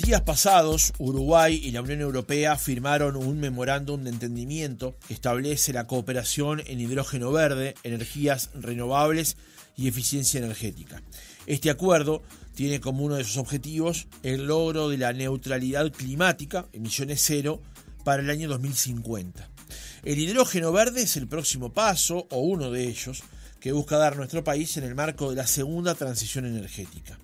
días pasados, Uruguay y la Unión Europea firmaron un memorándum de entendimiento que establece la cooperación en hidrógeno verde, energías renovables y eficiencia energética. Este acuerdo tiene como uno de sus objetivos el logro de la neutralidad climática, emisiones cero, para el año 2050. El hidrógeno verde es el próximo paso, o uno de ellos, que busca dar nuestro país en el marco de la segunda transición energética.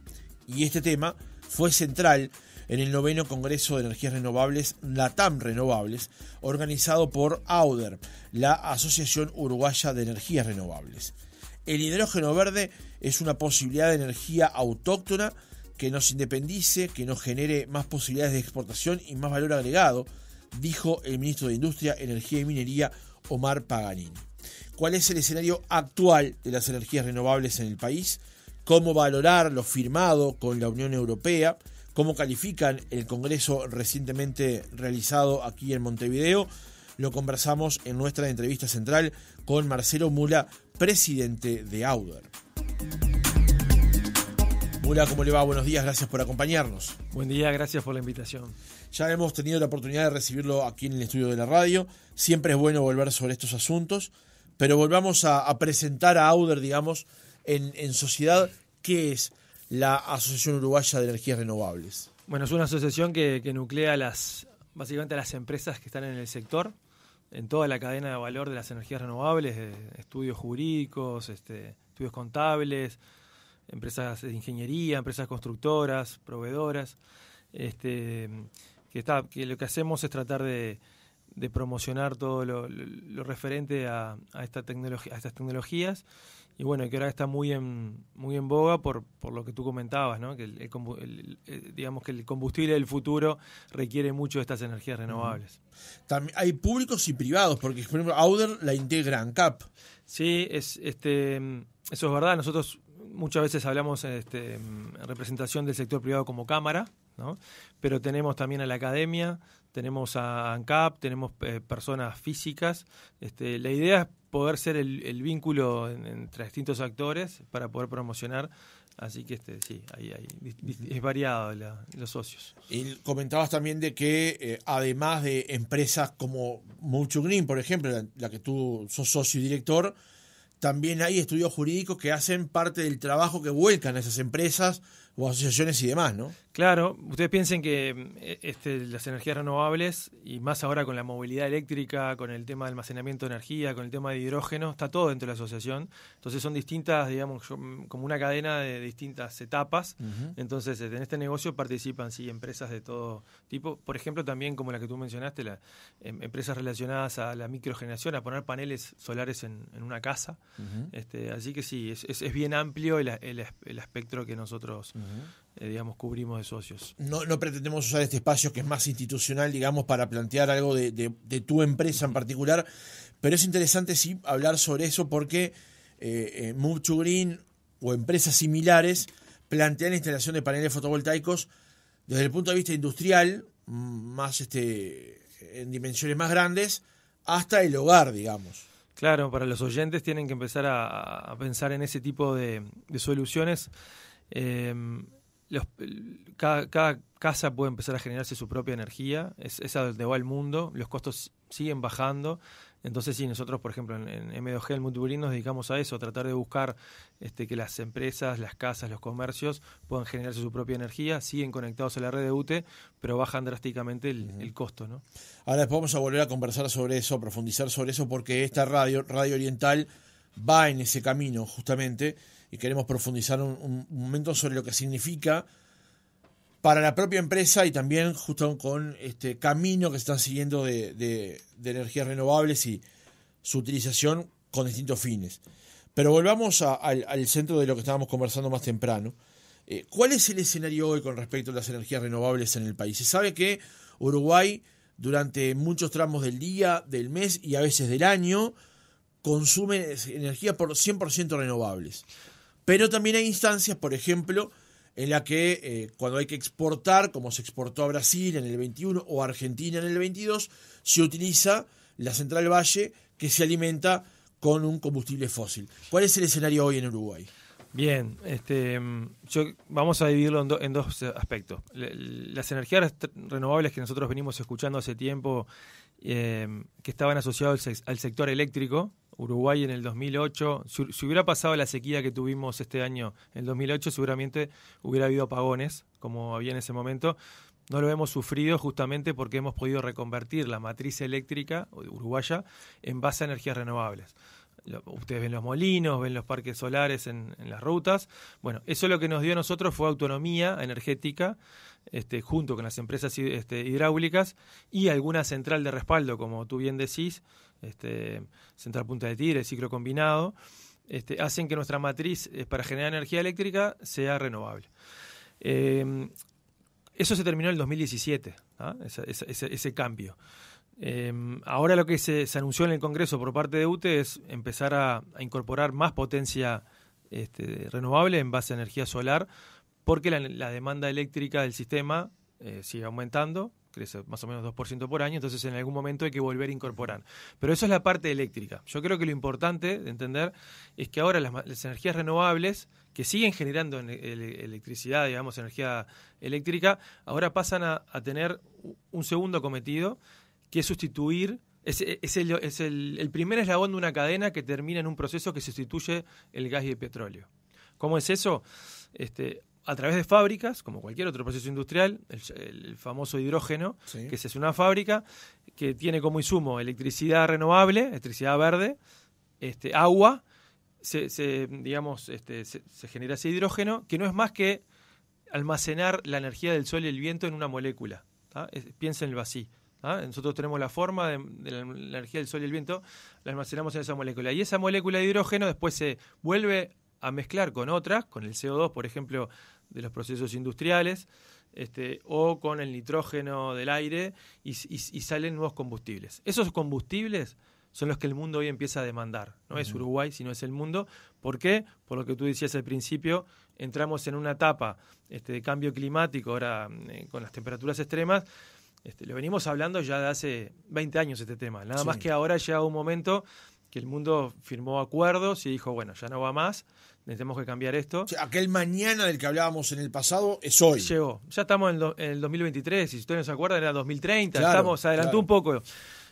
Y este tema fue central en el 9º Congreso de Energías Renovables LATAM Renovables, organizado por AUDER, la Asociación Uruguaya de Energías Renovables. El hidrógeno verde es una posibilidad de energía autóctona que nos independice, que nos genere más posibilidades de exportación y más valor agregado, dijo el ministro de Industria, Energía y Minería, Omar Paganini. ¿Cuál es el escenario actual de las energías renovables en el país? ¿Cómo valorar lo firmado con la Unión Europea? ¿Cómo califican el Congreso recientemente realizado aquí en Montevideo? Lo conversamos en nuestra entrevista central con Marcelo Mula, presidente de AUDER. Mula, ¿cómo le va? Buenos días, gracias por acompañarnos. Buen día, gracias por la invitación. Ya hemos tenido la oportunidad de recibirlo aquí en el estudio de la radio. Siempre es bueno volver sobre estos asuntos, pero volvamos a presentar a AUDER, digamos, en sociedad. ¿Qué es la Asociación Uruguaya de Energías Renovables? Bueno, es una asociación que nuclea básicamente a las empresas que están en el sector, en toda la cadena de valor de las energías renovables, estudios jurídicos, estudios contables, empresas de ingeniería, empresas constructoras, proveedoras, que lo que hacemos es tratar de promocionar todo lo referente a estas tecnologías, y bueno, que ahora está muy en boga por lo que tú comentabas, ¿no? Que digamos que el combustible del futuro requiere mucho de estas energías renovables. También hay públicos y privados, porque por ejemplo AUDER la integra ANCAP. Sí, eso es verdad. Nosotros muchas veces hablamos en representación del sector privado como cámara, ¿no? Pero tenemos también a la academia, tenemos a ANCAP, tenemos personas físicas. La idea es poder ser el vínculo entre distintos actores para poder promocionar. Así que sí, es variado los socios. Y comentabas también de que además de empresas como Mucho Green, por ejemplo, la que tú sos socio y director, también hay estudios jurídicos que hacen parte del trabajo que vuelcan a esas empresas o asociaciones y demás, ¿no? Claro, ustedes piensen que las energías renovables, y más ahora con la movilidad eléctrica, con el tema de almacenamiento de energía, con el tema de hidrógeno, está todo dentro de la asociación. Entonces son distintas, digamos, como una cadena de distintas etapas. Uh-huh. Entonces en este negocio participan, sí, empresas de todo tipo. Por ejemplo, también como la que tú mencionaste, empresas relacionadas a la microgeneración, a poner paneles solares en una casa. Uh-huh. Así que sí, es bien amplio el espectro que nosotros digamos, cubrimos de socios. No pretendemos usar este espacio que es más institucional, digamos, para plantear algo de tu empresa en particular, pero es interesante sí hablar sobre eso porque Mucho Green o empresas similares plantean la instalación de paneles fotovoltaicos desde el punto de vista industrial, más en dimensiones más grandes, hasta el hogar, digamos. Claro, para los oyentes tienen que empezar a pensar en ese tipo de soluciones. Cada casa puede empezar a generarse su propia energía, es a donde va el mundo, los costos siguen bajando. Entonces sí, nosotros por ejemplo en M2G, el Mucho Green, nos dedicamos a eso, a tratar de buscar que las empresas, las casas, los comercios puedan generarse su propia energía, siguen conectados a la red de UTE, pero bajan drásticamente el costo, ¿no? Ahora después vamos a volver a conversar sobre eso, a profundizar sobre eso, porque esta Radio Oriental va en ese camino justamente, y queremos profundizar un momento sobre lo que significa para la propia empresa y también justo con este camino que se están siguiendo de energías renovables y su utilización con distintos fines. Pero volvamos al centro de lo que estábamos conversando más temprano. ¿Cuál es el escenario hoy con respecto a las energías renovables en el país? Se sabe que Uruguay durante muchos tramos del día, del mes y a veces del año consume energía por 100% renovables. Pero también hay instancias, por ejemplo, en la que cuando hay que exportar, como se exportó a Brasil en el 21 o a Argentina en el 22, se utiliza la Central Valle, que se alimenta con un combustible fósil. ¿Cuál es el escenario hoy en Uruguay? Bien, vamos a dividirlo en dos aspectos. Las energías renovables que nosotros venimos escuchando hace tiempo, que estaban asociados al sector eléctrico. Uruguay en el 2008, si hubiera pasado la sequía que tuvimos este año en el 2008, seguramente hubiera habido apagones, como había en ese momento. No lo hemos sufrido justamente porque hemos podido reconvertir la matriz eléctrica uruguaya en base a energías renovables. Ustedes ven los molinos, ven los parques solares en las rutas. Bueno, eso lo que nos dio a nosotros fue autonomía energética, junto con las empresas hidráulicas y alguna central de respaldo, como tú bien decís, Central Punta de Tigre, ciclo combinado, hacen que nuestra matriz para generar energía eléctrica sea renovable. Eso se terminó en el 2017, ¿ah? Ese cambio. Ahora lo que se anunció en el Congreso por parte de UTE es empezar a incorporar más potencia renovable en base a energía solar, porque la demanda eléctrica del sistema sigue aumentando, crece más o menos 2% por año, entonces en algún momento hay que volver a incorporar. Pero eso es la parte eléctrica. Yo creo que lo importante de entender es que ahora las energías renovables, que siguen generando electricidad, digamos, energía eléctrica, ahora pasan a tener un segundo cometido, que es sustituir, es el primer eslabón de una cadena que termina en un proceso que sustituye el gas y el petróleo. ¿Cómo es eso? A través de fábricas, como cualquier otro proceso industrial, el famoso hidrógeno, sí, que es una fábrica que tiene como insumo electricidad renovable, electricidad verde, agua, se genera ese hidrógeno, que no es más que almacenar la energía del sol y el viento en una molécula. Piénsenlo así. Nosotros tenemos la forma de la energía del sol y el viento, la almacenamos en esa molécula. Y esa molécula de hidrógeno después se vuelve a mezclar con otras, con el CO2, por ejemplo, de los procesos industriales, o con el nitrógeno del aire, y salen nuevos combustibles. Esos combustibles son los que el mundo hoy empieza a demandar. No es Uruguay, sino es el mundo. ¿Por qué? Por lo que tú decías al principio, entramos en una etapa de cambio climático, ahora con las temperaturas extremas. Lo venimos hablando ya de hace 20 años este tema. Nada más que ahora ha llegado un momento que el mundo firmó acuerdos y dijo, bueno, ya no va más, tenemos que cambiar esto. O sea, aquel mañana del que hablábamos en el pasado es hoy. Llegó. Ya estamos en el 2023, si ustedes no se acuerdan, era 2030, claro, se adelantó un poco.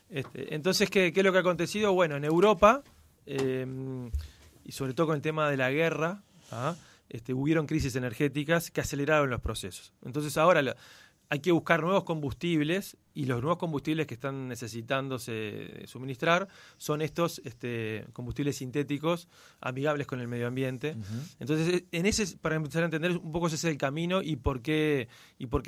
Entonces, ¿qué es lo que ha acontecido? Bueno, en Europa, y sobre todo con el tema de la guerra, hubieron crisis energéticas que aceleraron los procesos. Entonces ahora hay que buscar nuevos combustibles, y los nuevos combustibles que están necesitándose suministrar son estos combustibles sintéticos amigables con el medio ambiente. Entonces, para empezar a entender un poco ese es el camino y por qué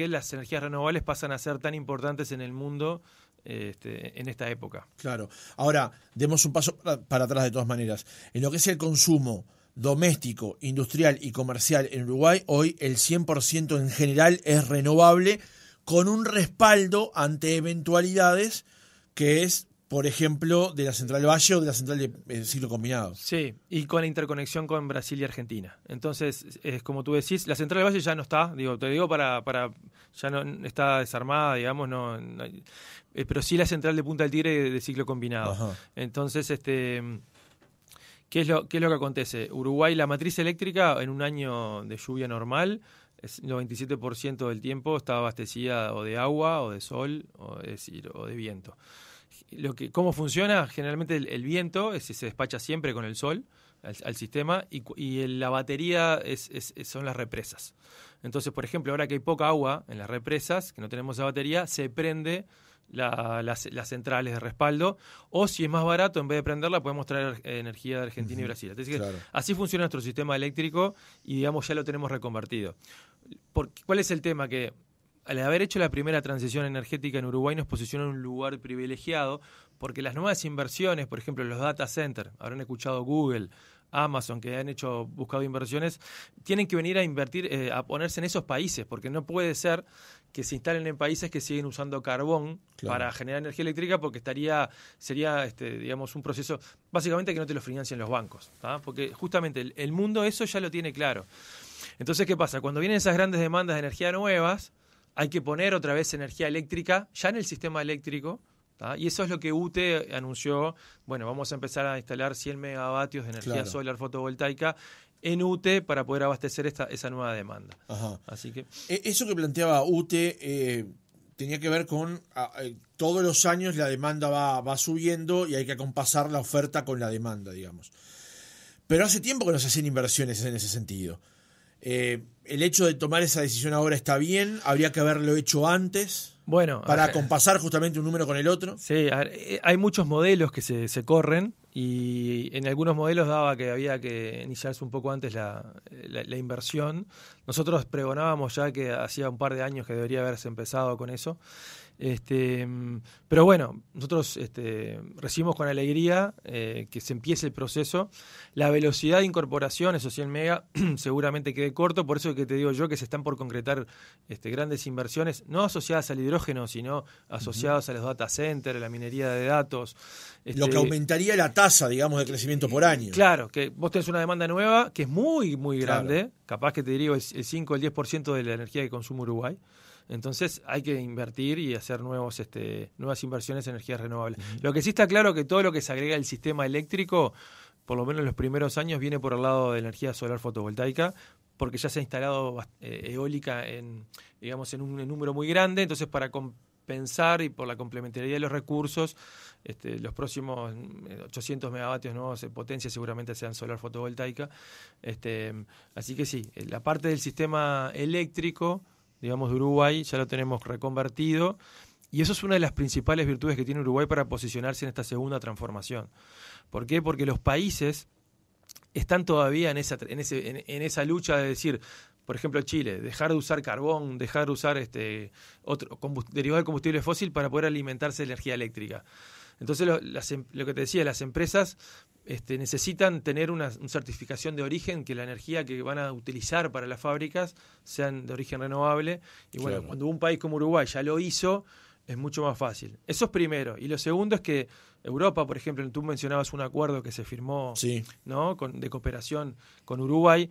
las energías renovables pasan a ser tan importantes en el mundo en esta época. Claro. Ahora, demos un paso para atrás de todas maneras. En lo que es el consumo doméstico, industrial y comercial en Uruguay, hoy el 100% en general es renovable, con un respaldo ante eventualidades que es, por ejemplo, de la Central Valle o de la Central de ciclo combinado. Sí, y con la interconexión con Brasil y Argentina. Entonces, como tú decís, la Central Valle ya no está, te digo para ya no está desarmada, digamos, no pero sí la Central de Punta del Tigre de ciclo combinado. Ajá. Entonces, ¿qué es lo que acontece? Uruguay, la matriz eléctrica en un año de lluvia normal, el 97% del tiempo está abastecida o de agua, o de sol, o de viento. ¿Cómo funciona? Generalmente el viento se despacha siempre con el sol al sistema, y la batería son las represas. Entonces, por ejemplo, ahora que hay poca agua en las represas, que no tenemos esa batería, se prende las centrales de respaldo, o si es más barato, en vez de prenderla, podemos traer energía de Argentina y Brasil. Entonces, claro, así funciona nuestro sistema eléctrico y, digamos, ya lo tenemos reconvertido. ¿Cuál es el tema? Que al haber hecho la primera transición energética en Uruguay nos posiciona en un lugar privilegiado, porque las nuevas inversiones, por ejemplo, los data centers, habrán escuchado Google, Amazon, que han buscado inversiones, tienen que venir a invertir, a ponerse en esos países, porque no puede ser que se instalen en países que siguen usando carbón, claro, para generar energía eléctrica, porque sería digamos, un proceso básicamente que no te lo financian los bancos, porque justamente el mundo eso ya lo tiene claro. Entonces, ¿qué pasa? Cuando vienen esas grandes demandas de energía nuevas, hay que poner otra vez energía eléctrica ya en el sistema eléctrico, ¿tá? Y eso es lo que UTE anunció. Bueno, vamos a empezar a instalar 100 megavatios de energía solar fotovoltaica en UTE para poder abastecer esa nueva demanda. Ajá. Así que eso que planteaba UTE tenía que ver con todos los años la demanda va subiendo y hay que acompasar la oferta con la demanda, digamos. Pero hace tiempo que no se hacen inversiones en ese sentido. El hecho de tomar esa decisión ahora está bien, habría que haberlo hecho antes, para acompasar justamente un número con el otro. Sí, hay muchos modelos que se corren y en algunos modelos daba que había que iniciarse un poco antes la inversión. Nosotros pregonábamos ya que hacía un par de años que debería haberse empezado con eso. Pero bueno, nosotros recibimos con alegría que se empiece el proceso. La velocidad de incorporación, esos 100 mega, seguramente quede corto, por eso que te digo yo que se están por concretar grandes inversiones, no asociadas al hidrógeno, sino asociadas a los data centers, a la minería de datos. Lo que aumentaría la tasa, digamos, de crecimiento por año. Claro, que vos tenés una demanda nueva que es muy, muy grande, capaz que te digo el 5 o el 10% de la energía que consume Uruguay. Entonces hay que invertir y hacer nuevas inversiones en energías renovables. Lo que sí está claro que todo lo que se agrega al sistema eléctrico, por lo menos en los primeros años, viene por el lado de energía solar fotovoltaica, porque ya se ha instalado eólica en un número muy grande. Entonces, para compensar y por la complementariedad de los recursos, los próximos 800 megavatios nuevos de potencia seguramente sean solar fotovoltaica. Así que sí, la parte del sistema eléctrico, digamos, de Uruguay, ya lo tenemos reconvertido, y eso es una de las principales virtudes que tiene Uruguay para posicionarse en esta segunda transformación. ¿Por qué? Porque los países están todavía en esa lucha de decir, por ejemplo, Chile, dejar de usar carbón, dejar de usar otro derivado de combustible fósil para poder alimentarse de energía eléctrica. Entonces, lo que te decía, las empresas necesitan tener una certificación de origen, que la energía que van a utilizar para las fábricas sean de origen renovable. Y bueno, cuando un país como Uruguay ya lo hizo, es mucho más fácil. Eso es primero. Y lo segundo es que Europa, por ejemplo, tú mencionabas un acuerdo que se firmó, ¿no? de cooperación con Uruguay.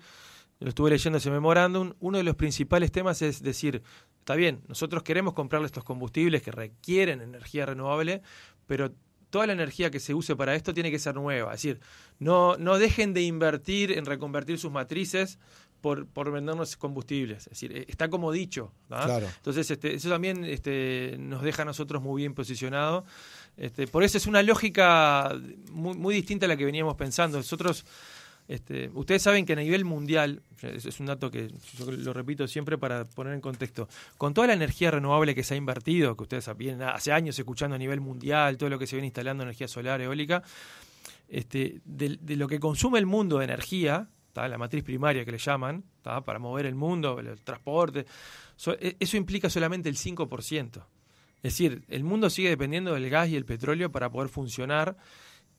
Lo estuve leyendo ese memorándum. Uno de los principales temas es decir, está bien, nosotros queremos comprarle estos combustibles que requieren energía renovable, pero toda la energía que se use para esto tiene que ser nueva. Es decir, no dejen de invertir en reconvertir sus matrices por vendernos combustibles. Es decir, está como dicho, ¿no? Claro. Entonces, eso también nos deja a nosotros muy bien posicionados. Por eso es una lógica muy, muy distinta a la que veníamos pensando. Nosotros, ustedes saben que a nivel mundial, es un dato que yo lo repito siempre para poner en contexto, con toda la energía renovable que se ha invertido, que ustedes vienen hace años escuchando a nivel mundial, todo lo que se viene instalando, energía solar, eólica, de lo que consume el mundo de energía, ¿tá? La matriz primaria que le llaman, ¿tá? Para mover el mundo, el transporte, eso implica solamente el 5%. Es decir, el mundo sigue dependiendo del gas y el petróleo para poder funcionar.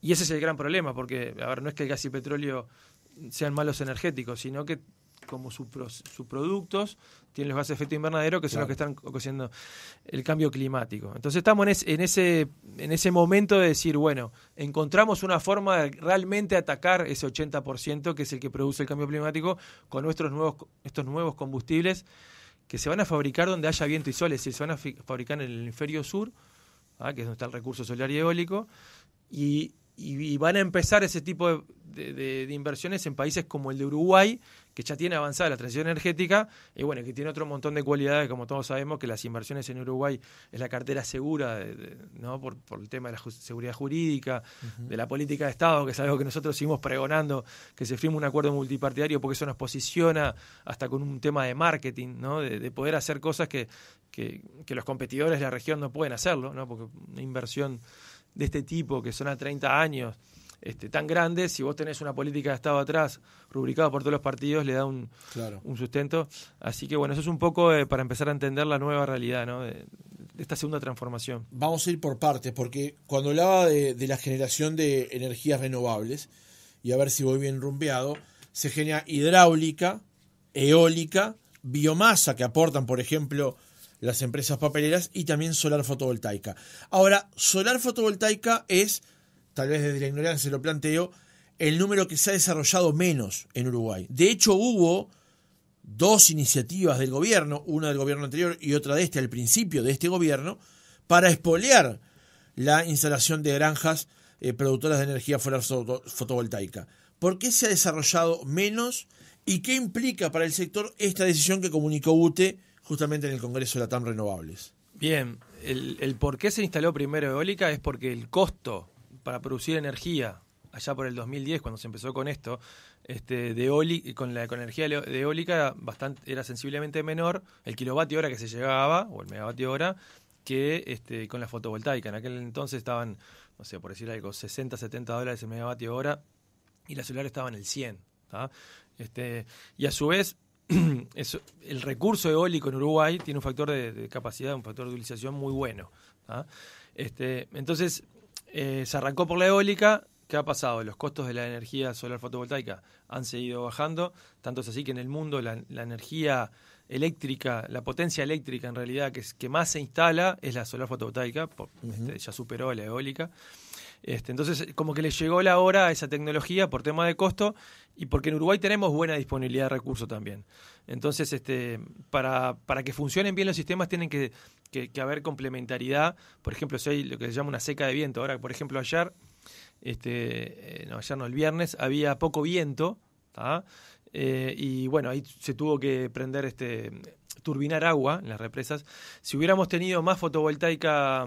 Y ese es el gran problema, porque, a ver, no es que el gas y el petróleo sean malos energéticos, sino que como subproductos tienen los gases de efecto invernadero, que son los que están ocasionando el cambio climático. Entonces estamos en ese momento de decir, bueno, encontramos una forma de realmente atacar ese 80% que es el que produce el cambio climático con estos nuevos combustibles que se van a fabricar donde haya viento y sol, es decir, se van a fabricar en el hemisferio sur, que es donde está el recurso solar y eólico, y van a empezar ese tipo de inversiones en países como el de Uruguay, que ya tiene avanzada la transición energética, y bueno, que tiene otro montón de cualidades, como todos sabemos, que las inversiones en Uruguay es la cartera segura, ¿no? por el tema de la seguridad jurídica, de la política de Estado, que es algo que nosotros seguimos pregonando, que se firme un acuerdo multipartidario, porque eso nos posiciona hasta con un tema de marketing, ¿no? de poder hacer cosas que los competidores de la región no pueden hacerlo, ¿no? Porque una inversión de este tipo, que son a 30 años, tan grandes, si vos tenés una política de Estado atrás, rubricada por todos los partidos, le da un sustento. Así que bueno, eso es un poco para empezar a entender la nueva realidad, ¿no? de esta segunda transformación. Vamos a ir por partes, porque cuando hablaba de la generación de energías renovables, y a ver si voy bien rumbeado, se genera hidráulica, eólica, biomasa que aportan, por ejemplo, las empresas papeleras, y también solar fotovoltaica. Ahora, solar fotovoltaica es, tal vez desde la ignorancia lo planteo, el número que se ha desarrollado menos en Uruguay. De hecho, hubo dos iniciativas del gobierno, una del gobierno anterior y otra al principio de este gobierno, para espolear la instalación de granjas productoras de energía solar fotovoltaica. ¿Por qué se ha desarrollado menos y qué implica para el sector esta decisión que comunicó UTE justamente en el Congreso de LATAM Renovables? Bien, el por qué se instaló primero eólica es porque el costo para producir energía allá por el 2010, cuando se empezó con esto, con energía de eólica era sensiblemente menor el kilovatio hora que se llegaba, o el megavatio hora, que con la fotovoltaica. En aquel entonces estaban, no sé, por decir algo, $60, $70 el megavatio hora, y la solar estaba en el 100. ¿tá? Y a su vez, el recurso eólico en Uruguay tiene un factor de capacidad, un factor de utilización muy bueno. ¿tá? Entonces, se arrancó por la eólica. ¿Qué ha pasado? Los costos de la energía solar fotovoltaica han seguido bajando, tanto es así que en el mundo la energía eléctrica, la potencia eléctrica en realidad que más se instala es la solar fotovoltaica, ya superó a la eólica. Entonces, como que le llegó la hora a esa tecnología por tema de costo y porque en Uruguay tenemos buena disponibilidad de recursos también. Entonces, para que funcionen bien los sistemas tienen que haber complementariedad. Por ejemplo, si hay lo que se llama una seca de viento. Ahora, por ejemplo, el viernes había poco viento, ¿tá? Y bueno, ahí se tuvo que prender turbinar agua en las represas. Si hubiéramos tenido más fotovoltaica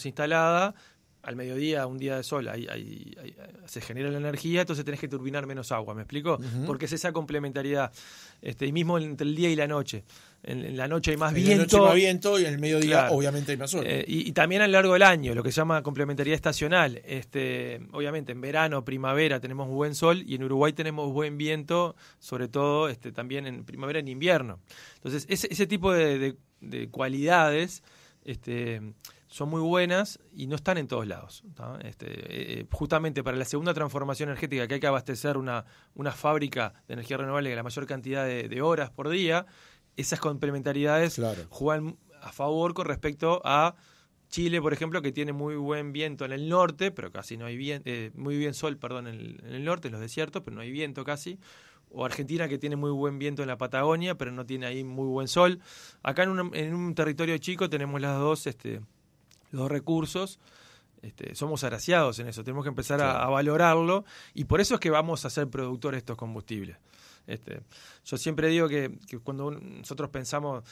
instalada, al mediodía, un día de sol, ahí se genera la energía, entonces tenés que turbinar menos agua, ¿me explico? Uh-huh. Porque es esa complementariedad. Y mismo entre el día y la noche. En la noche hay más viento. En la noche hay más viento y en el mediodía, claro, obviamente hay más sol. Y también a lo largo del año, lo que se llama complementariedad estacional. Obviamente en verano, primavera tenemos buen sol y en Uruguay tenemos buen viento, sobre todo también en primavera y en invierno. Entonces, ese tipo de cualidades son muy buenas y no están en todos lados. ¿tá? Justamente para la segunda transformación energética, que hay que abastecer una fábrica de energía renovable de la mayor cantidad de horas por día, esas complementariedades juegan a favor con respecto a Chile, por ejemplo, que tiene muy buen viento en el norte, pero casi no hay muy bien sol, perdón, en el norte, en los desiertos, pero no hay viento casi. O Argentina, que tiene muy buen viento en la Patagonia, pero no tiene ahí muy buen sol. Acá en un territorio chico tenemos los dos recursos. Somos agraciados en eso, tenemos que empezar a valorarlo, y por eso es que vamos a ser productores de estos combustibles. Yo siempre digo que cuando nosotros pensamos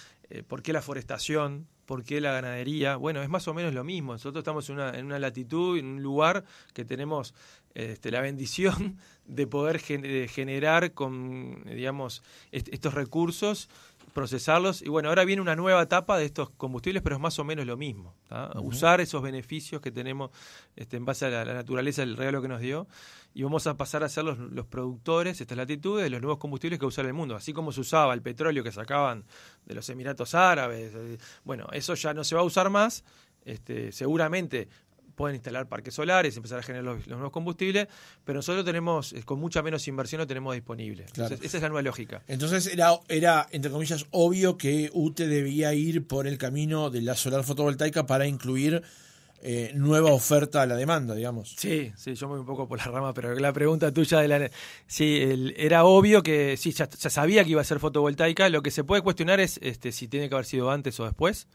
¿por qué la forestación? ¿Por qué la ganadería? Bueno, es más o menos lo mismo. Nosotros estamos en una latitud, en un lugar que tenemos la bendición de poder generar estos recursos, procesarlos, y bueno, ahora viene una nueva etapa de estos combustibles, pero es más o menos lo mismo. Uh-huh. Usar esos beneficios que tenemos en base a la naturaleza, el regalo que nos dio, y vamos a pasar a ser los productores, estas latitudes, de los nuevos combustibles que usa el mundo. Así como se usaba el petróleo que sacaban de los Emiratos Árabes, bueno, eso ya no se va a usar más. Seguramente pueden instalar parques solares, empezar a generar los nuevos combustibles, pero nosotros tenemos, con mucha menos inversión, lo tenemos disponible. Claro. Entonces, esa es la nueva lógica. Entonces era, entre comillas, obvio que UTE debía ir por el camino de la solar fotovoltaica para incluir nueva oferta a la demanda, digamos. Sí, yo me voy un poco por la rama, pero la pregunta tuya era obvio que sí, ya sabía que iba a ser fotovoltaica. Lo que se puede cuestionar es si tiene que haber sido antes o después.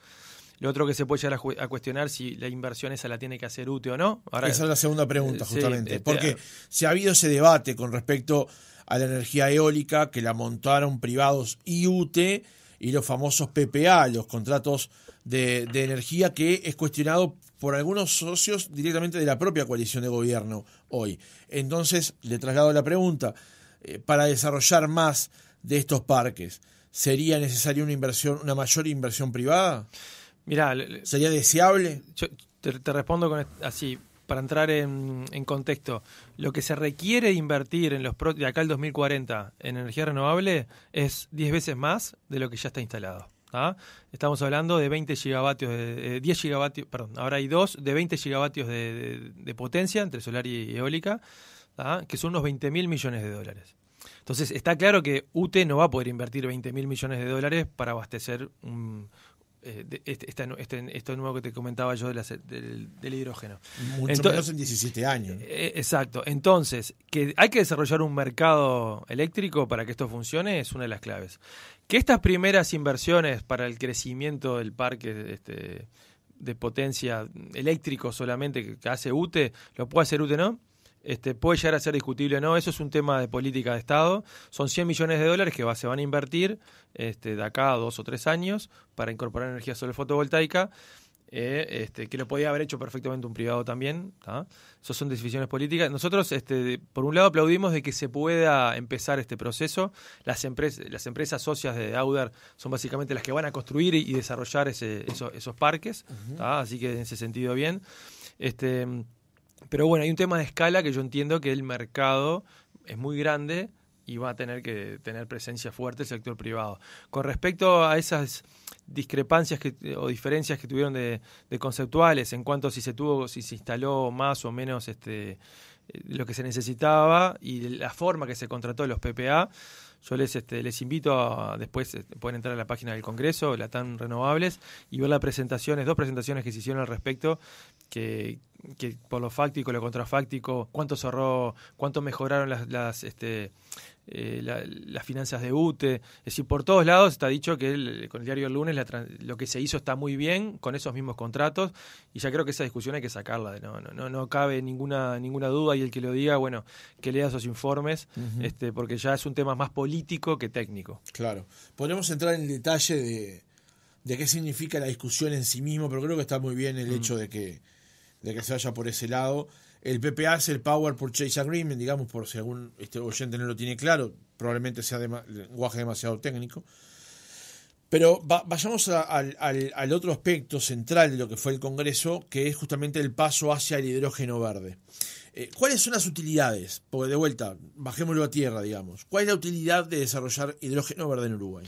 Lo otro que se puede llegar a cuestionar si la inversión esa la tiene que hacer UTE o no. Ahora, esa es la segunda pregunta, justamente. Porque si ha habido ese debate con respecto a la energía eólica, que la montaron privados y UTE, y los famosos PPA, los contratos de energía, que es cuestionado por algunos socios directamente de la propia coalición de gobierno hoy. Entonces, le traslado la pregunta, para desarrollar más de estos parques, ¿sería necesaria una mayor inversión privada? Mirá, ¿sería deseable? Yo te respondo así, para entrar en contexto. Lo que se requiere invertir de acá al 2040 en energía renovable es 10 veces más de lo que ya está instalado. ¿tá? Estamos hablando de 20 gigavatios, 10 gigavatios, perdón, ahora hay de 20 gigavatios de potencia entre solar y eólica, ¿tá? Que son unos $20.000 millones. Entonces, está claro que UTE no va a poder invertir $20.000 millones para abastecer esto nuevo que te comentaba yo del hidrógeno. Mucho menos en 17 años. Exacto. Entonces, que hay que desarrollar un mercado eléctrico para que esto funcione es una de las claves. Que estas primeras inversiones para el crecimiento del parque de potencia eléctrico solamente que hace UTE, lo puede hacer UTE, ¿no? Puede llegar a ser discutible o no, eso es un tema de política de Estado. Son $100 millones que se van a invertir de acá a 2 o 3 años para incorporar energía solar fotovoltaica, que lo podía haber hecho perfectamente un privado también, ¿tá? Esas son decisiones políticas. Nosotros, por un lado, aplaudimos de que se pueda empezar este proceso. Las empresas socias de Audar son básicamente las que van a construir y desarrollar esos parques, ¿tá? Así que en ese sentido bien. Pero bueno, hay un tema de escala que yo entiendo que el mercado es muy grande y va a tener que tener presencia fuerte el sector privado. Con respecto a esas discrepancias o diferencias que tuvieron de conceptuales en cuanto a si se instaló más o menos lo que se necesitaba y la forma que se contrató los PPA, yo les invito después pueden entrar a la página del Congreso, Latam Renovables, y ver dos presentaciones que se hicieron al respecto, que por lo fáctico, lo contrafáctico, cuánto se ahorró, cuánto mejoraron las finanzas de UTE. Es decir, por todos lados está dicho que con el diario El Lunes lo que se hizo está muy bien con esos mismos contratos, y ya creo que esa discusión hay que sacarla. No cabe ninguna duda, y el que lo diga, bueno, que lea esos informes, porque ya es un tema más político que técnico. Claro. Podemos entrar en el detalle de qué significa la discusión en sí mismo, pero creo que está muy bien el hecho de que se vaya por ese lado. El PPA es el Power Purchase Agreement, digamos, por si algún oyente no lo tiene claro, probablemente sea lenguaje demasiado técnico. Pero vayamos al otro aspecto central de lo que fue el Congreso, que es justamente el paso hacia el hidrógeno verde. ¿Cuáles son las utilidades? Porque de vuelta, bajémoslo a tierra, digamos. ¿Cuál es la utilidad de desarrollar hidrógeno verde en Uruguay?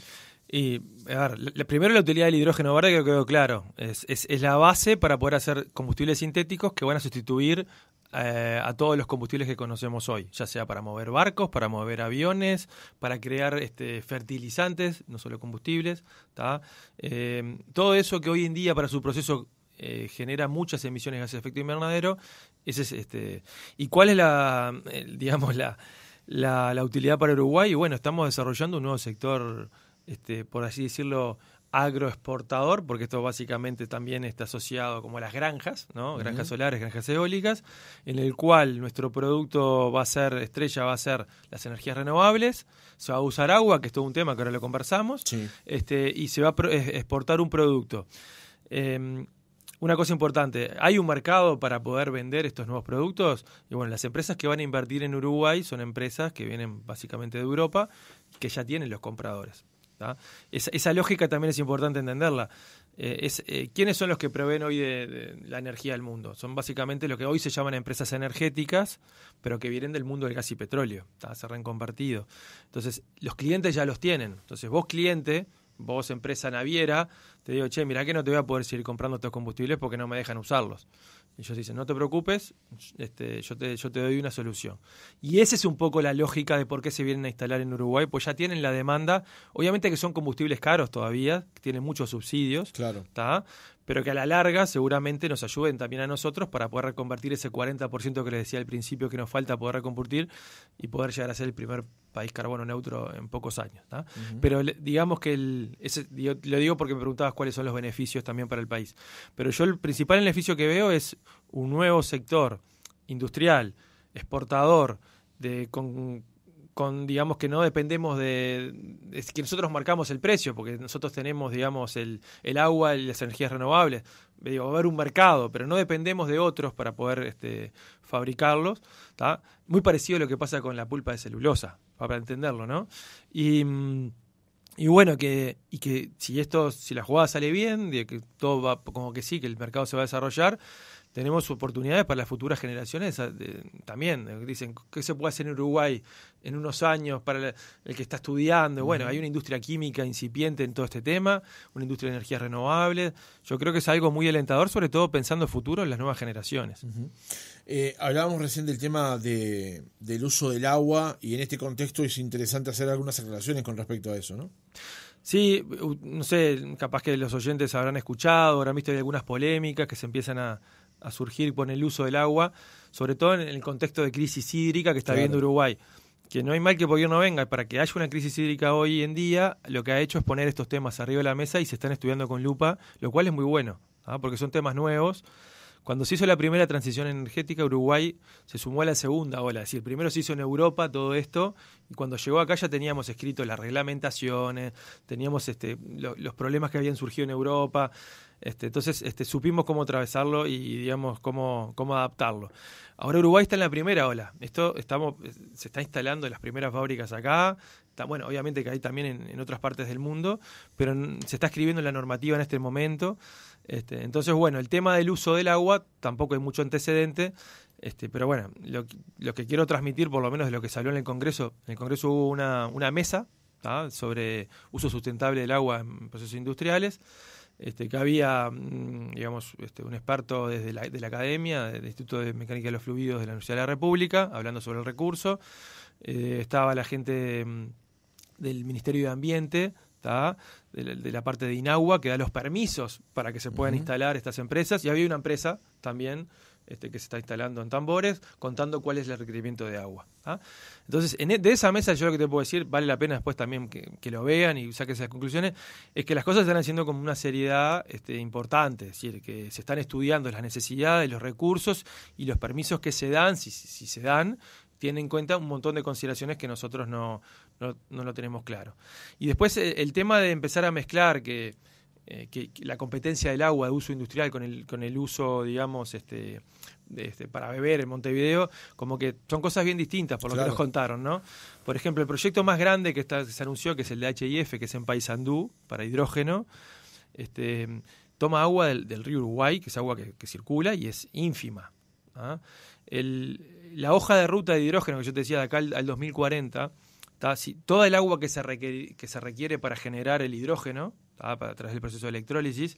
Y, a ver, primero la utilidad del hidrógeno verde que quedó claro. Es la base para poder hacer combustibles sintéticos que van a sustituir a todos los combustibles que conocemos hoy, ya sea para mover barcos, para mover aviones, para crear fertilizantes, no solo combustibles, ¿tá? Todo eso que hoy en día para su proceso genera muchas emisiones de gases de efecto invernadero. ¿Y cuál es la utilidad para Uruguay? Y bueno, estamos desarrollando un nuevo sector, por así decirlo, agroexportador, porque esto básicamente también está asociado como a las granjas, ¿no? Granjas solares, granjas eólicas, en el cual nuestro producto estrella va a ser las energías renovables, se va a usar agua, que es todo un tema que ahora lo conversamos, sí. Y se va a exportar un producto. Una cosa importante, ¿hay un mercado para poder vender estos nuevos productos? Y bueno, las empresas que van a invertir en Uruguay son empresas que vienen básicamente de Europa, que ya tienen los compradores. Esa lógica también es importante entenderla. ¿Quiénes son los que proveen hoy de la energía del mundo? Son básicamente lo que hoy se llaman empresas energéticas, pero que vienen del mundo del gas y petróleo. Se recompartido. Entonces, los clientes ya los tienen. Entonces, vos empresa naviera, te digo, mirá que no te voy a poder seguir comprando estos combustibles porque no me dejan usarlos. Y ellos dicen, no te preocupes, yo te doy una solución. Y esa es un poco la lógica de por qué se vienen a instalar en Uruguay, pues ya tienen la demanda. Obviamente que son combustibles caros todavía, que tienen muchos subsidios, claro, pero que a la larga seguramente nos ayuden también a nosotros para poder reconvertir ese 40% que les decía al principio que nos falta poder reconvertir y poder llegar a ser el primer país carbono neutro en pocos años. Pero digamos que lo digo porque me preguntabas cuáles son los beneficios también para el país. Pero yo el principal beneficio que veo es un nuevo sector industrial, exportador, con digamos que no dependemos es que nosotros marcamos el precio, porque nosotros tenemos, digamos, el agua y las energías renovables. Va a haber un mercado, pero no dependemos de otros para poder fabricarlos. Muy parecido a lo que pasa con la pulpa de celulosa, para entenderlo, ¿no? Y bueno, que si la jugada sale bien, de que todo va como que sí, que el mercado se va a desarrollar, tenemos oportunidades para las futuras generaciones también. Dicen, ¿qué se puede hacer en Uruguay en unos años para el que está estudiando? Bueno, hay una industria química incipiente en todo este tema, una industria de energías renovables. Yo creo que es algo muy alentador, sobre todo pensando en futuro en las nuevas generaciones. Hablábamos recién del tema del uso del agua, y en este contexto es interesante hacer algunas aclaraciones con respecto a eso, ¿no? Sí, no sé, capaz que los oyentes habrán escuchado, habrán visto algunas polémicas que se empiezan a surgir con el uso del agua, sobre todo en el contexto de crisis hídrica que está viviendo Uruguay. Que no hay mal que el gobierno venga. Para que haya una crisis hídrica hoy en día, lo que ha hecho es poner estos temas arriba de la mesa y se están estudiando con lupa, lo cual es muy bueno. porque son temas nuevos. Cuando se hizo la primera transición energética, Uruguay se sumó a la segunda ola. Es decir, primero se hizo en Europa todo esto, y cuando llegó acá ya teníamos escrito las reglamentaciones, teníamos los problemas que habían surgido en Europa. Entonces supimos cómo atravesarlo y digamos cómo adaptarlo. Ahora Uruguay está en la primera ola. Se está instalando en las primeras fábricas acá. Bueno, obviamente que hay también en otras partes del mundo, pero se está escribiendo la normativa en este momento. Entonces, bueno, el tema del uso del agua tampoco hay mucho antecedente, pero bueno, lo que quiero transmitir, por lo menos de lo que salió en el Congreso hubo una mesa sobre uso sustentable del agua en procesos industriales, que había, digamos, un experto de la academia, del Instituto de Mecánica de los Fluidos de la Universidad de la República, hablando sobre el recurso. Estaba la gente del Ministerio de Ambiente, de la parte de INAHUA, que da los permisos para que se puedan instalar estas empresas, y había una empresa también que se está instalando en Tambores, contando cuál es el requerimiento de agua. Entonces, de esa mesa, yo lo que te puedo decir, vale la pena después también que lo vean y saquen esas conclusiones, es que las cosas están haciendo con una seriedad importante, es decir, que se están estudiando las necesidades, los recursos y los permisos que se dan, si se dan, tienen en cuenta un montón de consideraciones que nosotros no lo tenemos claro. Y después el tema de empezar a mezclar que la competencia del agua de uso industrial con el uso, digamos, para beber en Montevideo, como que son cosas bien distintas por lo que nos contaron, ¿no? Por ejemplo, el proyecto más grande que se anunció, que es el de HIF, que es en Paysandú, para hidrógeno, toma agua del río Uruguay, que es agua que circula y es ínfima. La hoja de ruta de hidrógeno que yo te decía de acá al 2040, toda el agua que se requiere para generar el hidrógeno, a través del proceso de electrólisis,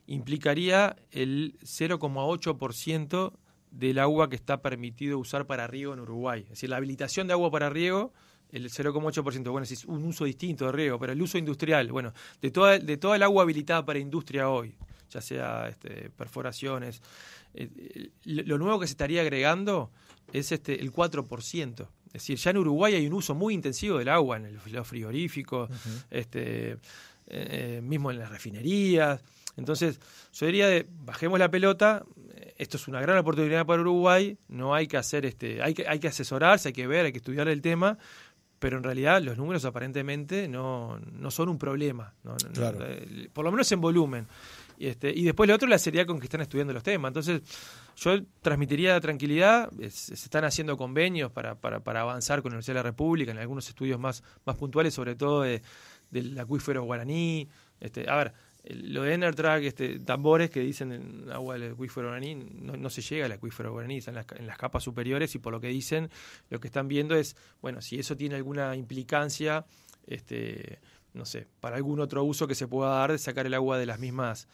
implicaría el 0,8% del agua que está permitido usar para riego en Uruguay. Es decir, la habilitación de agua para riego, el 0,8%, bueno, es un uso distinto de riego, pero el uso industrial, bueno, de toda el agua habilitada para industria hoy, ya sea perforaciones, lo nuevo que se estaría agregando es el 4%. Es decir, ya en Uruguay hay un uso muy intensivo del agua, en los frigoríficos, mismo en las refinerías. Entonces, yo diría, bajemos la pelota, esto es una gran oportunidad para Uruguay, no hay que hacer, hay que asesorarse, hay que ver, hay que estudiar el tema, pero en realidad los números aparentemente no son un problema, Claro. Por lo menos en volumen. Y después lo otro, la seriedad con que están estudiando los temas. Entonces, yo transmitiría tranquilidad. Se están haciendo convenios para avanzar con la Universidad de la República en algunos estudios más puntuales, sobre todo del acuífero guaraní. Lo de Enertrack, tambores que dicen en agua del acuífero guaraní, no se llega al acuífero guaraní, están en las capas superiores, y por lo que dicen, lo que están viendo es, bueno, si eso tiene alguna implicancia, no sé, para algún otro uso que se pueda dar de sacar el agua de los mismos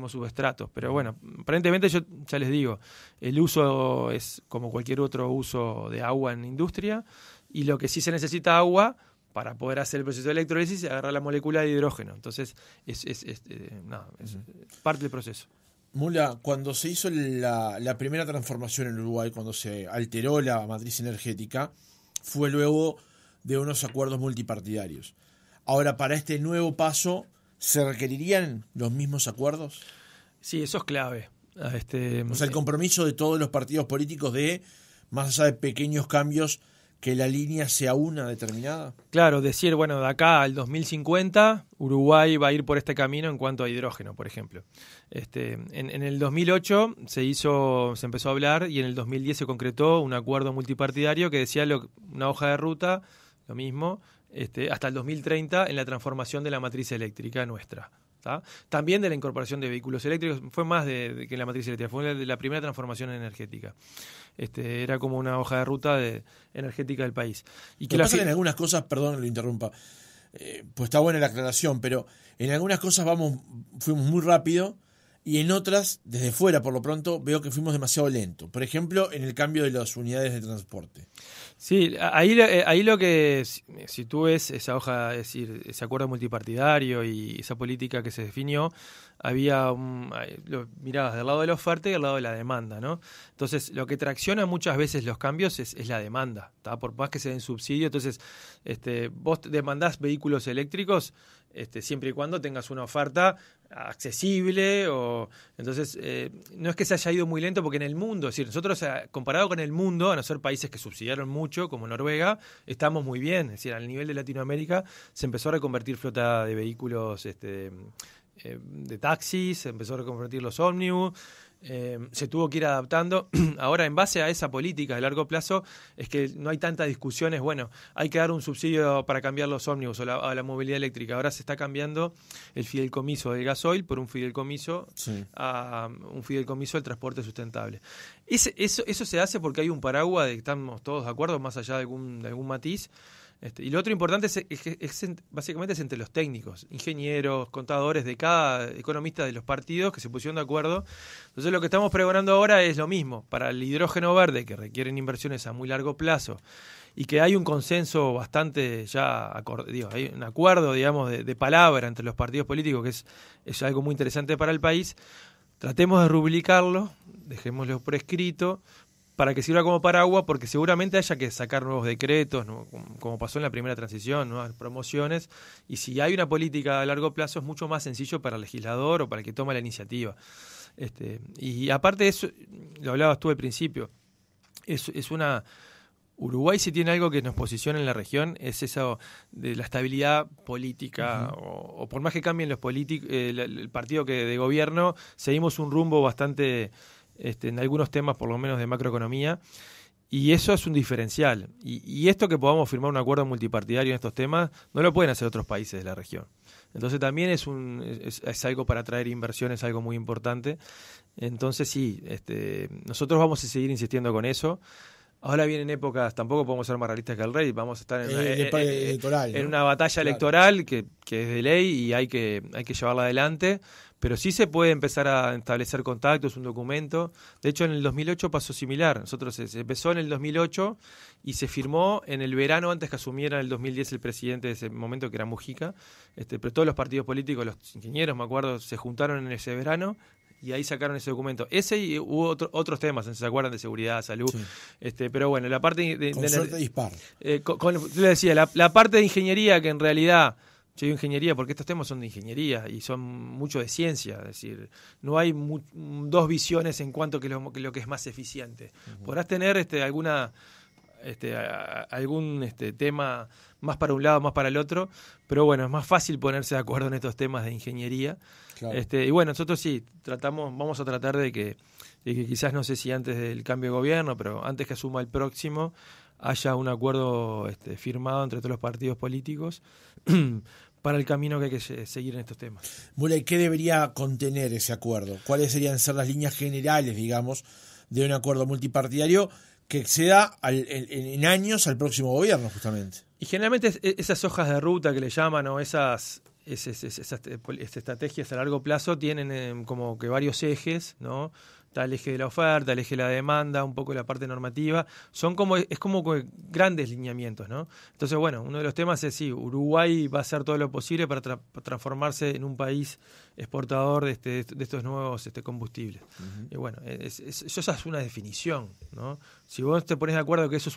subestratos. Pero bueno, aparentemente yo ya les digo, el uso es como cualquier otro uso de agua en industria, y lo que sí se necesita agua para poder hacer el proceso de electrólisis es agarrar la molécula de hidrógeno. Entonces, es parte del proceso. Mula, cuando se hizo la primera transformación en Uruguay, cuando se alteró la matriz energética, fue luego de unos acuerdos multipartidarios. Ahora, para este nuevo paso, ¿se requerirían los mismos acuerdos? Sí, eso es clave. O sea, el compromiso de todos los partidos políticos de, más allá de pequeños cambios, que la línea sea una determinada. Claro, decir, bueno, de acá al 2050, Uruguay va a ir por este camino en cuanto a hidrógeno, por ejemplo. En el 2008 se empezó a hablar, y en el 2010 se concretó un acuerdo multipartidario que decía una hoja de ruta, lo mismo, hasta el 2030 en la transformación de la matriz eléctrica nuestra. También de la incorporación de vehículos eléctricos, fue más que la matriz eléctrica, fue de la primera transformación energética. Era como una hoja de ruta energética del país. Y que pasa que en algunas cosas, perdón, lo interrumpa, pues está buena la aclaración, pero en algunas cosas fuimos muy rápido, y en otras, desde fuera por lo pronto, veo que fuimos demasiado lento. Por ejemplo, en el cambio de las unidades de transporte. Sí, ahí lo que, si tú ves esa hoja, es decir, ese acuerdo multipartidario y esa política que se definió, lo mirabas del lado de la oferta y del lado de la demanda, ¿no? Entonces, lo que tracciona muchas veces los cambios es la demanda, por más que se den subsidio. Entonces, vos demandás vehículos eléctricos, siempre y cuando tengas una oferta accesible. Entonces, no es que se haya ido muy lento, porque en el mundo, es decir, nosotros, comparado con el mundo, a no ser países que subsidiaron mucho, como Noruega, estamos muy bien. Es decir, al nivel de Latinoamérica se empezó a reconvertir flota de vehículos de taxis, se empezó a reconvertir los ómnibus. Se tuvo que ir adaptando. Ahora, en base a esa política de largo plazo, es que no hay tantas discusiones. Bueno, hay que dar un subsidio para cambiar los ómnibus o la movilidad eléctrica. Ahora se está cambiando el fideicomiso del gasoil por un fideicomiso al transporte sustentable. Eso se hace porque hay un paraguas de que estamos todos de acuerdo, más allá de algún matiz. Y lo otro importante básicamente es entre los técnicos, ingenieros, contadores de cada economista de los partidos que se pusieron de acuerdo. Entonces lo que estamos pregonando ahora es lo mismo. Para el hidrógeno verde, que requieren inversiones a muy largo plazo, y que hay un consenso bastante hay un acuerdo, digamos, de palabra entre los partidos políticos, que es algo muy interesante para el país. Tratemos de rubricarlo, dejémoslo por escrito, para que sirva como paraguas, porque seguramente haya que sacar nuevos decretos, ¿no? Como pasó en la primera transición, nuevas promociones, y si hay una política a largo plazo es mucho más sencillo para el legislador o para el que toma la iniciativa. Y aparte de eso, lo hablabas tú al principio, Uruguay, si tiene algo que nos posiciona en la región, es eso de la estabilidad política. Uh-huh. O por más que cambien los políticos, el partido de gobierno, seguimos un rumbo bastante... en algunos temas, por lo menos de macroeconomía, y eso es un diferencial. Y esto que podamos firmar un acuerdo multipartidario en estos temas, no lo pueden hacer otros países de la región. Entonces también es algo para atraer inversiones, algo muy importante. Entonces sí, nosotros vamos a seguir insistiendo con eso. Ahora vienen épocas, tampoco podemos ser más realistas que el rey, vamos a estar en una batalla electoral que es de ley y hay que llevarla adelante, pero sí se puede empezar a establecer contactos, un documento. De hecho, en el 2008 pasó similar. Se empezó en el 2008 y se firmó en el verano antes que asumiera en el 2010 el presidente de ese momento, que era Mujica. Pero todos los partidos políticos, los ingenieros, me acuerdo, se juntaron en ese verano y ahí sacaron ese documento. Ese y hubo otros temas, ¿se acuerdan? De seguridad, salud. Sí. Pero bueno, la parte con suerte dispar. Yo le decía, la parte de ingeniería, que en realidad... Yo digo ingeniería porque estos temas son de ingeniería y son mucho de ciencia, es decir, no hay dos visiones en cuanto a lo que es más eficiente. Uh-huh. Podrás tener algún tema más para un lado, más para el otro, pero bueno, es más fácil ponerse de acuerdo en estos temas de ingeniería. Claro. Y bueno, nosotros sí, vamos a tratar de que quizás, no sé si antes del cambio de gobierno, pero antes que asuma el próximo, haya un acuerdo firmado entre todos los partidos políticos para el camino que hay que seguir en estos temas. Bueno, ¿y qué debería contener ese acuerdo? ¿Cuáles serían ser las líneas generales, digamos, de un acuerdo multipartidario que exceda en años al próximo gobierno, justamente? Y generalmente esas hojas de ruta que le llaman, o esas estrategias a largo plazo tienen como que varios ejes, ¿no? Está el eje de la oferta, el eje de la demanda, un poco la parte normativa. Es como grandes lineamientos, ¿no? Entonces, bueno, uno de los temas es Uruguay va a hacer todo lo posible para transformarse en un país exportador de estos nuevos combustibles. Uh-huh. Y bueno, eso es una definición, ¿no? Si vos te pones de acuerdo que eso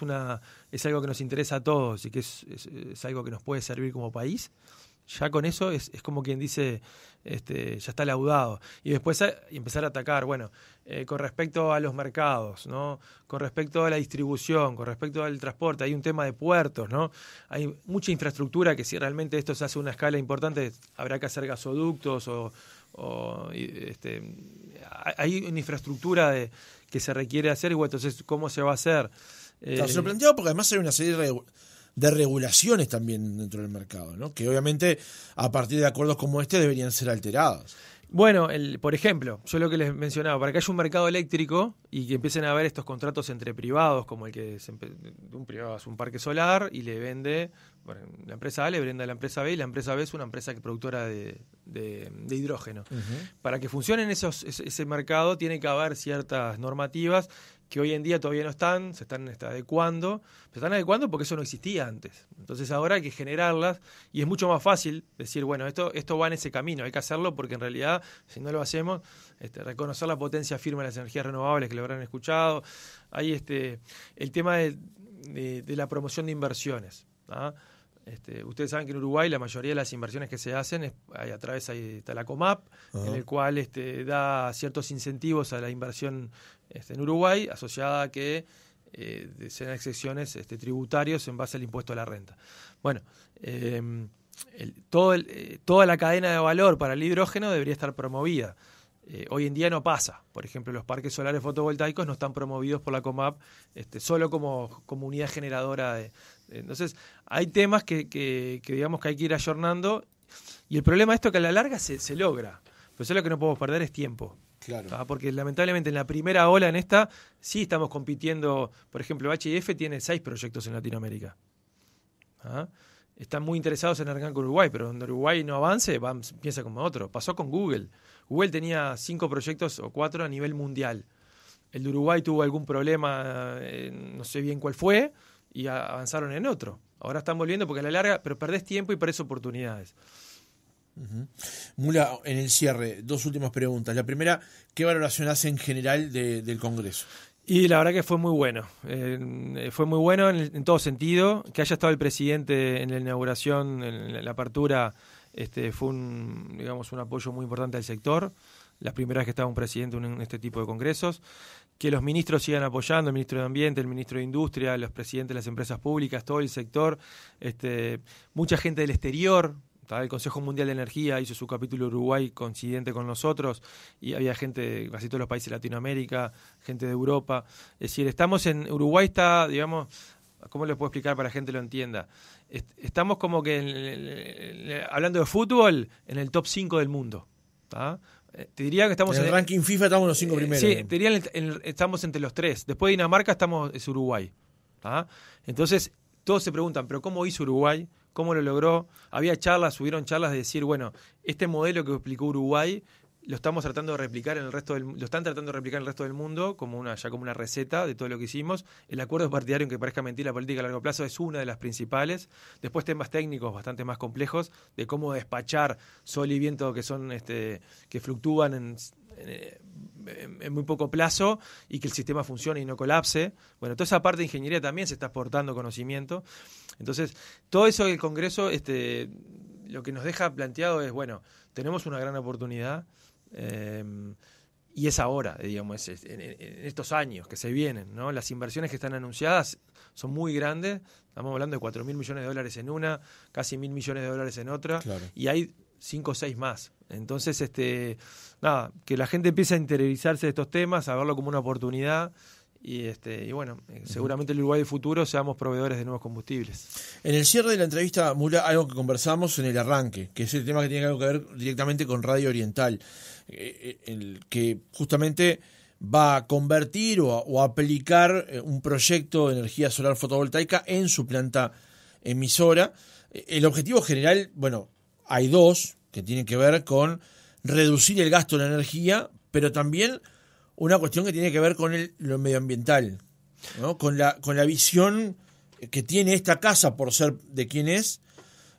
es algo que nos interesa a todos y que es algo que nos puede servir como país, ya con eso es como quien dice, ya está laudado. Y después empezar a atacar, bueno, con respecto a los mercados, ¿no? Con respecto a la distribución, con respecto al transporte, hay un tema de puertos, ¿no? Hay mucha infraestructura que si realmente esto se hace a una escala importante, habrá que hacer gasoductos hay una infraestructura que se requiere hacer y bueno, entonces, ¿cómo se va a hacer? Claro, se lo planteo porque además hay una serie de regulaciones también dentro del mercado, ¿no? Que obviamente a partir de acuerdos como este deberían ser alteradas. Bueno, por ejemplo, yo lo que les mencionaba, para que haya un mercado eléctrico y que empiecen a haber estos contratos entre privados, como el que un privado hace un parque solar y le vende, bueno, la empresa A le vende a la empresa B y la empresa B es una empresa productora de hidrógeno. Uh-huh. Para que funcionen ese mercado tiene que haber ciertas normativas que hoy en día todavía no están, se están adecuando porque eso no existía antes. Entonces ahora hay que generarlas y es mucho más fácil decir, bueno, esto va en ese camino, hay que hacerlo porque en realidad, si no lo hacemos, reconocer la potencia firme de las energías renovables, que lo habrán escuchado. Hay el tema de la promoción de inversiones, ¿ah? Ustedes saben que en Uruguay la mayoría de las inversiones que se hacen, ahí está la COMAP, en el cual da ciertos incentivos a la inversión en Uruguay, asociada a que sean excepciones tributarios en base al impuesto a la renta. Bueno, toda la cadena de valor para el hidrógeno debería estar promovida. Hoy en día no pasa. Por ejemplo, los parques solares fotovoltaicos no están promovidos por la COMAP solo como unidad generadora. Entonces, hay temas que digamos que hay que ir ayornando, y el problema de esto es que a la larga se logra. Pero eso es lo que no podemos perder es tiempo. Claro. Porque lamentablemente en la primera ola en esta sí estamos compitiendo. Por ejemplo, HIF tiene 6 proyectos en Latinoamérica. Están muy interesados en arrancar con Uruguay, pero donde Uruguay no avance, piensa como otro. Pasó con Google. Google tenía 5 proyectos o 4 a nivel mundial. El de Uruguay tuvo algún problema, no sé bien cuál fue, y avanzaron en otro. Ahora están volviendo porque a la larga, pero perdés tiempo y perdés oportunidades. Uh-huh. Mula, en el cierre, 2 últimas preguntas. La primera, ¿qué valoración hace en general del Congreso? Y la verdad que fue muy bueno. Fue muy bueno en todo sentido. Que haya estado el presidente en la inauguración, en la apertura, fue un apoyo muy importante al sector. La primera vez que estaba un presidente en este tipo de congresos. Que los ministros sigan apoyando, el ministro de Ambiente, el ministro de Industria, los presidentes de las empresas públicas, todo el sector. Mucha gente del exterior. El Consejo Mundial de Energía hizo su capítulo Uruguay coincidente con nosotros, y había gente de casi todos los países de Latinoamérica, gente de Europa. Es decir, estamos en Uruguay, está, digamos, ¿cómo les puedo explicar para que la gente lo entienda? Estamos como que, hablando de fútbol, en el top 5 del mundo. Te diría que estamos en el ranking FIFA estamos en los 5 primeros. Sí, te diría estamos entre los 3. Después de Dinamarca es Uruguay. Entonces, todos se preguntan, ¿pero cómo hizo Uruguay? ¿Cómo lo logró? Hubieron charlas de decir, bueno, este modelo que explicó Uruguay lo estamos tratando de replicar lo están tratando de replicar en el resto del mundo como una receta de todo lo que hicimos. El acuerdo partidario, aunque parezca mentira, la política a largo plazo es una de las principales. Después temas técnicos bastante más complejos de cómo despachar sol y viento que son que fluctúan en muy poco plazo y que el sistema funcione y no colapse. Bueno, toda esa parte de ingeniería también se está aportando conocimiento. Entonces, todo eso del Congreso, lo que nos deja planteado es, bueno, tenemos una gran oportunidad, y es ahora, digamos, en estos años que se vienen, ¿no? Las inversiones que están anunciadas son muy grandes. Estamos hablando de 4.000 millones de dólares en una, casi 1.000 millones de dólares en otra, claro. Y hay 5 o 6 más. Entonces, que la gente empiece a interiorizarse de estos temas, a verlo como una oportunidad. Y bueno, seguramente el Uruguay del futuro seamos proveedores de nuevos combustibles. En el cierre de la entrevista, Mula, algo que conversamos en el arranque, que es el tema que tiene algo que ver directamente con Radio Oriental, el que justamente va a convertir o a aplicar un proyecto de energía solar fotovoltaica en su planta emisora. El objetivo general, bueno, hay 2 que tienen que ver con reducir el gasto de la energía, pero también una cuestión que tiene que ver con lo medioambiental, ¿no? Con la visión que tiene esta casa por ser de quien es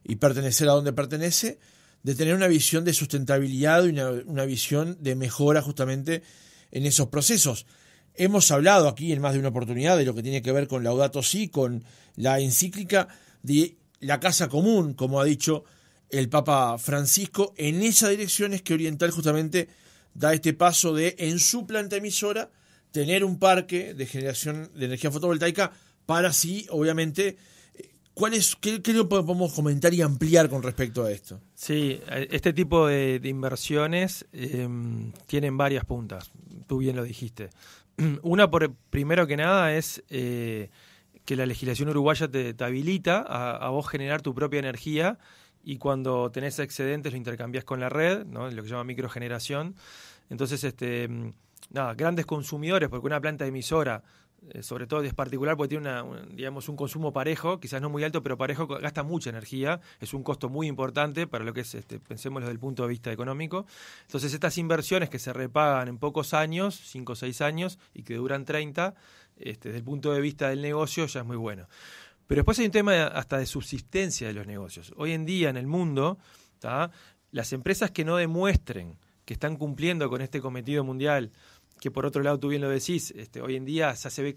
y pertenecer a donde pertenece, de tener una visión de sustentabilidad y una visión de mejora justamente en esos procesos. Hemos hablado aquí en más de una oportunidad de lo que tiene que ver con Laudato Si, con la encíclica de la casa común, como ha dicho el Papa Francisco. En esa dirección es que Oriental justamente da este paso de, en su planta emisora, tener un parque de generación de energía fotovoltaica para así, obviamente, ¿qué lo podemos comentar y ampliar con respecto a esto? Sí, este tipo de inversiones tienen varias puntas, tú bien lo dijiste. Una, primero que nada, es que la legislación uruguaya te habilita a vos generar tu propia energía, y cuando tenés excedentes lo intercambiás con la red, ¿no? Lo que se llama microgeneración. Entonces, grandes consumidores, porque una planta emisora, sobre todo es particular porque tiene digamos, un consumo parejo, quizás no muy alto, pero parejo, gasta mucha energía, es un costo muy importante para lo que es, pensémoslo desde el punto de vista económico. Entonces, estas inversiones que se repagan en pocos años, 5 o 6 años, y que duran 30, desde el punto de vista del negocio ya es muy bueno. Pero después hay un tema hasta de subsistencia de los negocios. Hoy en día en el mundo, las empresas que no demuestren que están cumpliendo con este cometido mundial, que por otro lado tú bien lo decís, hoy en día ya se ve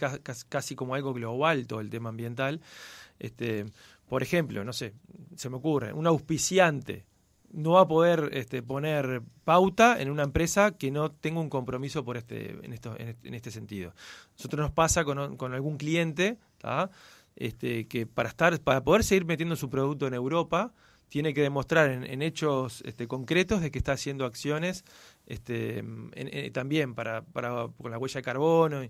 casi como algo global todo el tema ambiental. Por ejemplo, no sé, se me ocurre, un auspiciante no va a poder poner pauta en una empresa que no tenga un compromiso por en este sentido. Nosotros nos pasa con algún cliente, ¿tá? Que para poder seguir metiendo su producto en Europa, tiene que demostrar en hechos concretos de que está haciendo acciones también con la huella de carbono,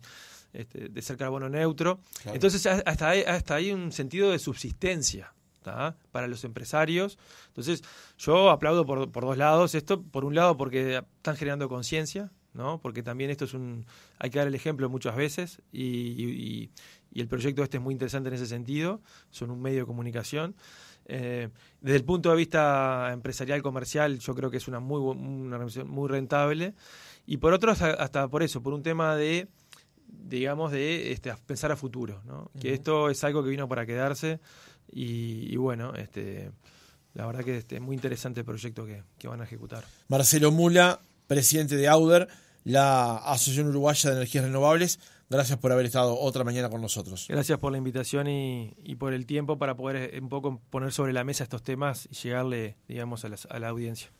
de ser carbono neutro. Claro. Entonces hasta hay un sentido de subsistencia, ¿tá? Para los empresarios. Entonces yo aplaudo por dos lados esto. Por un lado porque están generando conciencia, ¿no? Porque también esto hay que dar el ejemplo muchas veces y el proyecto es muy interesante en ese sentido. Son un medio de comunicación. Desde el punto de vista empresarial, comercial, yo creo que es una organización muy rentable. Y por otro, hasta por eso, por un tema de pensar a futuro, ¿no? Que esto es algo que vino para quedarse y bueno, la verdad que es muy interesante el proyecto que van a ejecutar. Marcelo Mula, presidente de AUDER, la Asociación Uruguaya de Energías Renovables, gracias por haber estado otra mañana con nosotros. Gracias por la invitación y por el tiempo para poder un poco poner sobre la mesa estos temas y llegarle, digamos, a la audiencia.